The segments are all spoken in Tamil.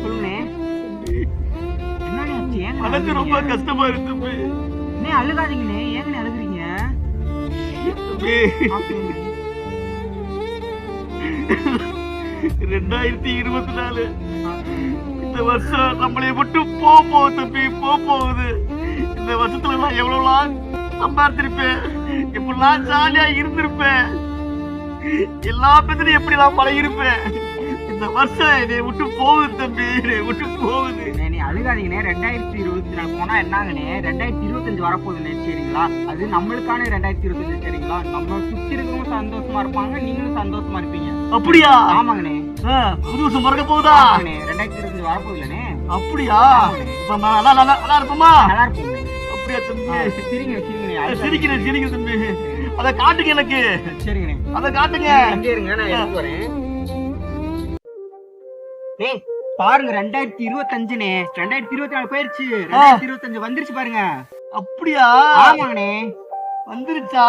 சொல்லுண்ணே. என்னண்ணே ஆச்சு? ஏங்க மனசு ரொம்ப கஷ்டமா இருக்கு தம்பி. அண்ணே அழுகாதீங்கண்ணே. ஏங்கண்ணே அழுகுறீங்க? தம்பி, 2024 இந்த வருஷம் நம்மளை மட்டும் போகுது தம்பி, போகுது. இந்த வருஷத்துல நான் எவ்வளவுலாம் சம்பாதிச்சிருப்பேன், எப்படிலாம் ஜாலியா இருந்திருப்பேன், எல்லா பேரும் எப்படிலாம் பழகிருப்பேன். இந்த வருஷம் என்னை விட்டு போகுது தம்பி, என்னை விட்டு போகுது. நீ அழுகாதீங்கண்ணே. 2024 போனா என்னங்கண்ணே, 2025 வரப்போகுதுண்ணே. சரிங்களா? அது நம்மளுக்கான 2025. சரிங்களா? நம்ம சுத்தி இருக்கிறவங்க சந்தோஷமா இருப்பாங்க, நீங்களும் சந்தோஷமா இருப்பீங்க. அப்படியா? ஆமாங்கண்ணே. புது வருஷம் பிறக்க போகுதா? 2025 வரப்போகுதுல்லண்ணே. அப்படியா? நல்லா இருப்போமா? நல்லா இருக்கும். அப்படியா தம்பி? சிரிங்கண்ணே. சிரிக்கிறேன் தம்பி. அதை காட்டுங்க எனக்கு. சரிங்கண்ணே, அதை காட்டுங்க. அங்கே இருங்க, நான் எடுத்து வரேன். ஏய் பாருங்க, 2025ண்ணே. 2024 போயிருச்சு, 2025 வந்துருச்சு பாருங்க. அப்படியா? ஆமாங்கண்ணே. வந்துருச்சா?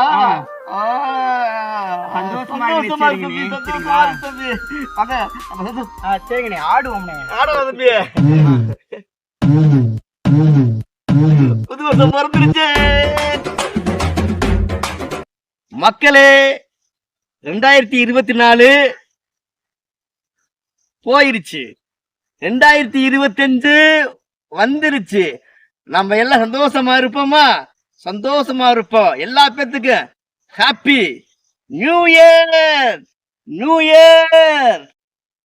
சந்தோஷமா தம்பி. சரிங்கண்ணே, ஆடுவோம்ண்ணே. ஆடலாம் தம்பி. புது வருஷம் பிறந்துருச்சு மக்களே. 2024 போயிருச்சு, 2025 வந்துருச்சு. நம்ம எல்லாம் சந்தோஷமா இருப்போமா? சந்தோஷமா இருப்போம். எல்லா பேத்துக்கும் ஹாப்பி நியூ இயர்.